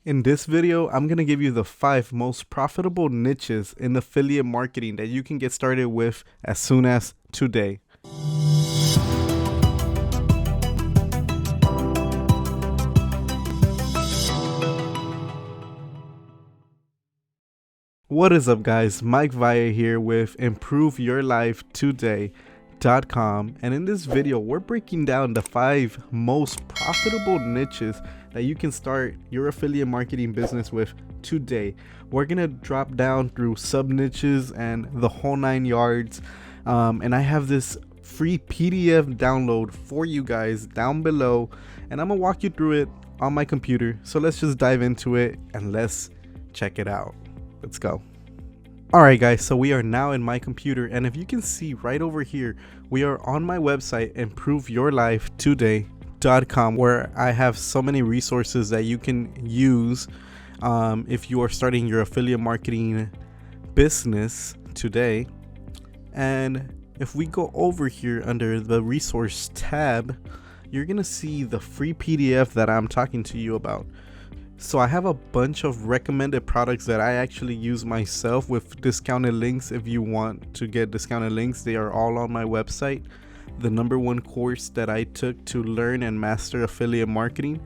In this video, I'm going to give you the 5 most profitable niches in affiliate marketing that you can get started with as soon as today. What is up, guys? Mike Valle here with ImproveYourLifeToday.com, and in this video we're breaking down the 5 most profitable niches that you can start your affiliate marketing business with today. We're gonna drop down through sub niches and the whole 9 yards, and I have this free PDF download for you guys down below, and I'm gonna walk you through it on my computer. So let's just dive into it and let's check it out. Let's go. Alright guys, so we are now in my computer, and if you can see right over here, we are on my website ImproveYourLifeToday.com, where I have so many resources that you can use if you are starting your affiliate marketing business today. And if we go over here under the resource tab, you're gonna see the free PDF that I'm talking to you about. So I have a bunch of recommended products that I actually use myself with discounted links. If you want to get discounted links, they are all on my website. The #1 course that I took to learn and master affiliate marketing.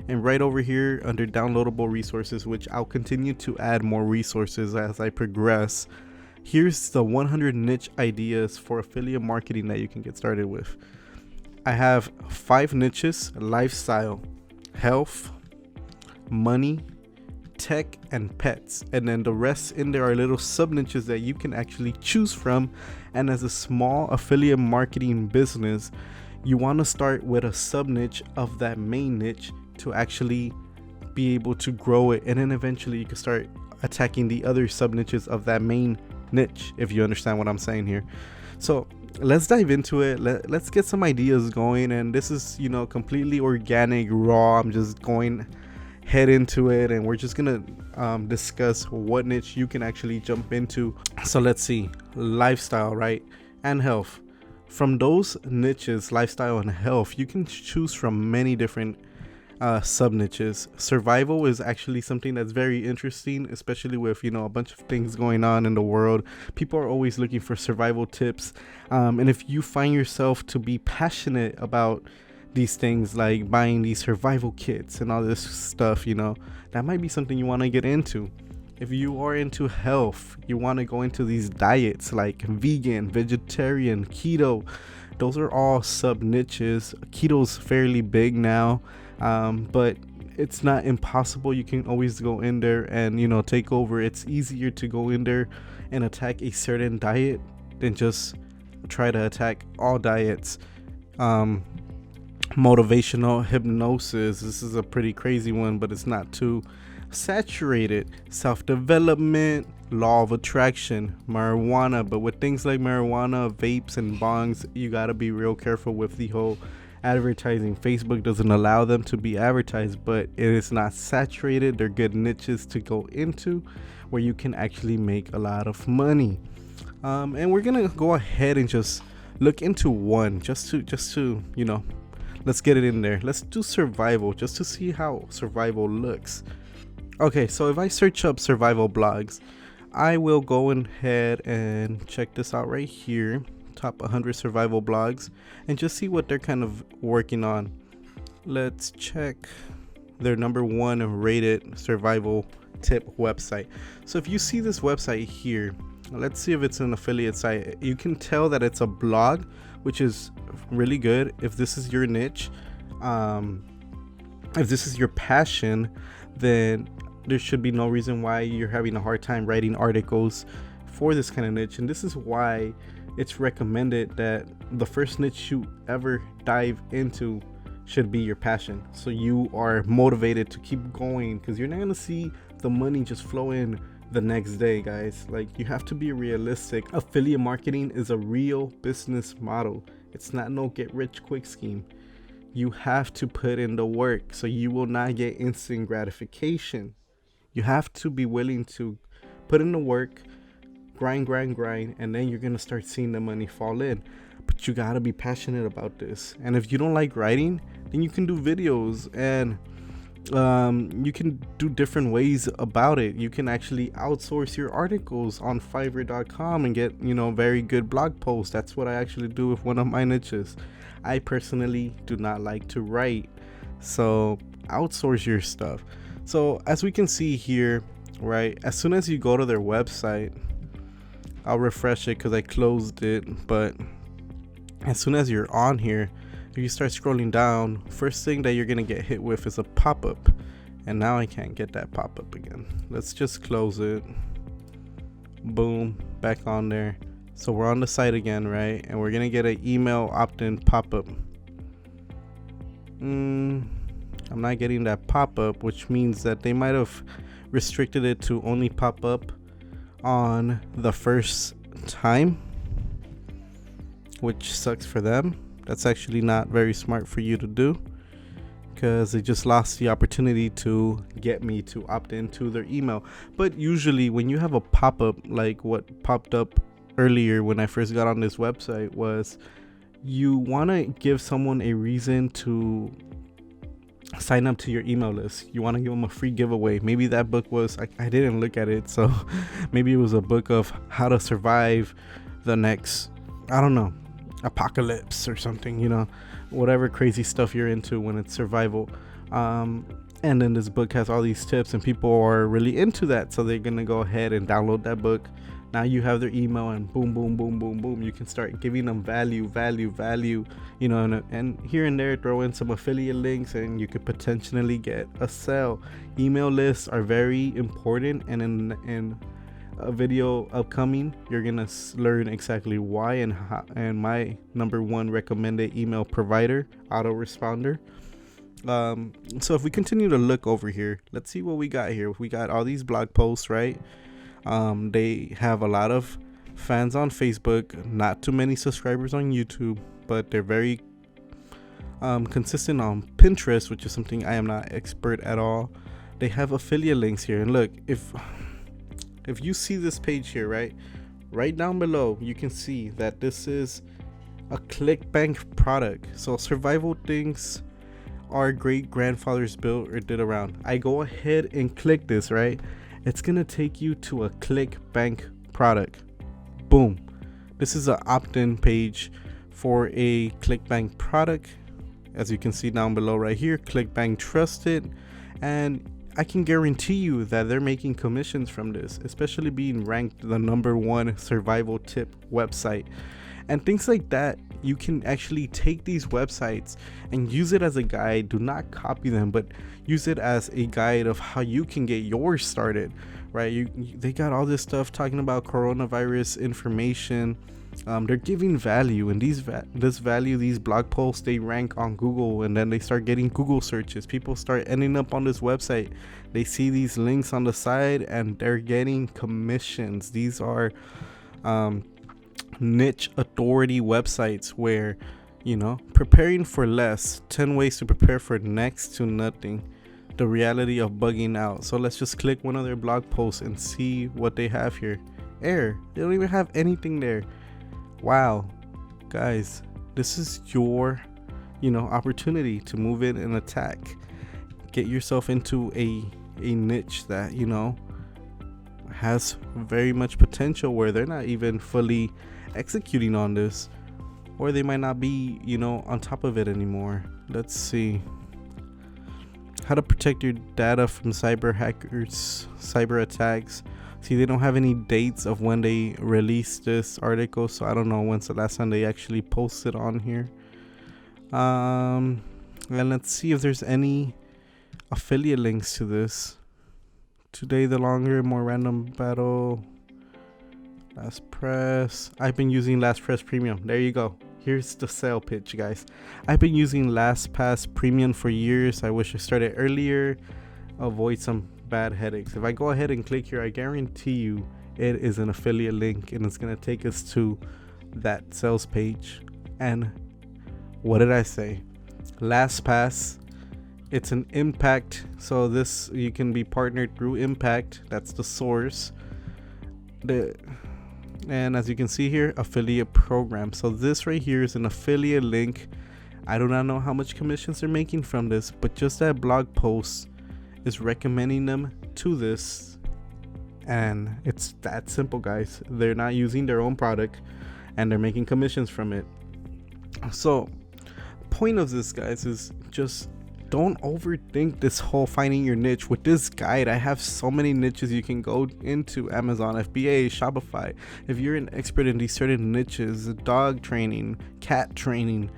And right over here under downloadable resources, which I'll continue to add more resources as I progress, here's the 100 niche ideas for affiliate marketing that you can get started with. I have 5 niches: lifestyle, health, money, tech, and pets. And then the rest in there are little sub niches that you can actually choose from. And as a small affiliate marketing business, you want to start with a sub niche of that main niche to actually be able to grow it, and then eventually you can start attacking the other sub niches of that main niche, if you understand what I'm saying here. So let's dive into it. Let's get some ideas going. And this is, completely organic, raw. I'm just going head into it, and we're just gonna discuss what niche you can actually jump into. So let's see. Lifestyle, right, and health. From those niches, lifestyle and health, you can choose from many different sub niches. Survival is actually something that's very interesting, especially with a bunch of things going on in the world. People are always looking for survival tips, and if you find yourself to be passionate about these things, like buying these survival kits and all this stuff, that might be something you want to get into. If you are into health, you want to go into these diets like vegan, vegetarian, keto. Those are all sub niches. Keto's fairly big now, but it's not impossible. You can always go in there and take over. It's easier to go in there and attack a certain diet than just try to attack all diets. Motivational hypnosis, this is a pretty crazy one, but it's not too saturated. Self-development, law of attraction, marijuana. But with things like marijuana, vapes, and bongs, you gotta be real careful with the whole advertising. Facebook doesn't allow them to be advertised, but it is not saturated. They're good niches to go into where you can actually make a lot of money. And we're gonna go ahead and just look into one just to let's get it in there. Let's do survival just to see how survival looks. Okay, so if I search up survival blogs, I will go ahead and check this out right here, top 100 survival blogs, and just see what they're kind of working on. Let's check their #1 rated survival tip website. So if you see this website here, let's see if it's an affiliate site. You can tell that it's a blog, which is really good. If this is your niche, if this is your passion, then there should be no reason why you're having a hard time writing articles for this kind of niche. And this is why it's recommended that the first niche you ever dive into should be your passion, so you are motivated to keep going, because you're not going to see the money just flow in the next day, guys. Like, you have to be realistic. Affiliate marketing is a real business model. It's not no get rich quick scheme. You have to put in the work, so you will not get instant gratification. You have to be willing to put in the work, grind, and then you're gonna start seeing the money fall in. But you gotta be passionate about this. And if you don't like writing, then you can do videos. And You can do different ways about it. You can actually outsource your articles on Fiverr.com and get, very good blog posts. That's what I actually do with one of my niches. I personally do not like to write, so outsource your stuff. So as we can see here, right, as soon as you go to their website, I'll refresh it because I closed it, but as soon as you're on here, if you start scrolling down, first thing that you're gonna get hit with is a pop-up. And now I can't get that pop-up again. Let's just close it. Boom, back on there. So we're on the site again, right? And we're gonna get an email opt-in pop-up. I'm not getting that pop-up, which means that they might have restricted it to only pop up on the first time, which sucks for them. That's actually not very smart for you to do, because they just lost the opportunity to get me to opt into their email. But usually when you have a pop-up like what popped up earlier when I first got on this website, was you want to give someone a reason to sign up to your email list. You want to give them a free giveaway. Maybe that book was, I didn't look at it, so maybe it was a book of how to survive the next, I don't know, apocalypse or something, whatever crazy stuff you're into when it's survival. And then this book has all these tips and people are really into that, so they're gonna go ahead and download that book. Now you have their email, and boom, boom, boom, boom, boom, you can start giving them value, and here and there throw in some affiliate links, and you could potentially get a sale. Email lists are very important, and in a video upcoming, you're gonna learn exactly why and how, and my number one recommended email provider, autoresponder. So if we continue to look over here, let's see what we got here. We got all these blog posts, right? They have a lot of fans on Facebook, not too many subscribers on YouTube, but they're very consistent on Pinterest, which is something I am not expert at all. They have affiliate links here, and look, if you see this page here, right down below, you can see that this is a ClickBank product. So survival things our great grandfathers built or did around. I go ahead and click this, right? It's gonna take you to a ClickBank product. Boom. This is an opt-in page for a ClickBank product. As you can see down below right here, ClickBank trusted, and I can guarantee you that they're making commissions from this, especially being ranked the #1 survival tip website. And things like that, you can actually take these websites and use it as a guide. Do not copy them, but use it as a guide of how you can get yours started, right? They got all this stuff talking about coronavirus information. They're giving value, and these blog posts, they rank on Google, and then they start getting Google searches. People start ending up on this website. They see these links on the side, and they're getting commissions. These are niche authority websites where, preparing for less, 10 ways to prepare for next to nothing, the reality of bugging out. So let's just click one of their blog posts and see what they have here. They don't even have anything there. Wow, guys, this is your opportunity to move in and attack. Get yourself into a niche that has very much potential, where they're not even fully executing on this, or they might not be on top of it anymore. Let's see how to protect your data from cyber hackers, cyber attacks. See, they don't have any dates of when they released this article, so I don't know when's the last time they actually posted on here. And let's see if there's any affiliate links to this. Today, the longer, more random battle. LastPress. I've been using LastPress Premium. There you go. Here's the sale pitch, guys. I've been using LastPass Premium for years. I wish I started earlier. Avoid some bad headaches. If I go ahead and click here, I guarantee you it is an affiliate link, and it's going to take us to that sales page. And what did I say? LastPass. It's an Impact, so this, you can be partnered through Impact. That's the source. And as you can see here, affiliate program. So this right here is an affiliate link. I do not know how much commissions they're making from this, but just that blog post is recommending them to this, and it's that simple, guys. They're not using their own product and they're making commissions from it. So point of this, guys, is just don't overthink this whole finding your niche. With this guide, I have so many niches you can go into: Amazon, FBA, Shopify. If you're an expert in these certain niches, dog training, cat training,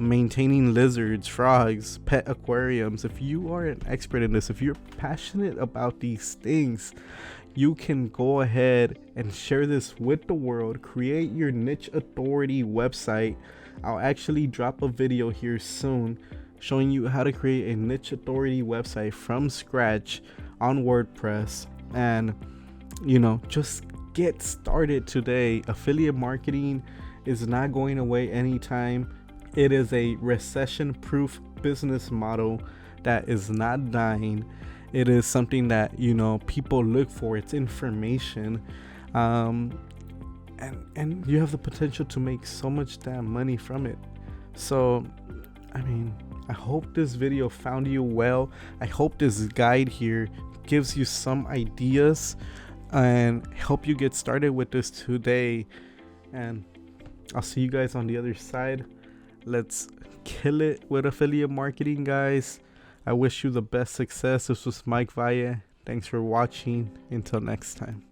maintaining lizards, frogs, pet aquariums, if you are an expert in this, if you're passionate about these things, you can go ahead and share this with the world. Create your niche authority website. I'll actually drop a video here soon showing you how to create a niche authority website from scratch on WordPress, and just get started today. Affiliate marketing is not going away anytime. It is a recession proof business model that is not dying. It is something that people look for. It's information, and you have the potential to make so much damn money from it. So I hope this video found you well. I hope this guide here gives you some ideas and help you get started with this today. And I'll see you guys on the other side. Let's kill it with affiliate marketing, guys. I wish you the best success. This was Mike Valle. Thanks for watching. Until next time.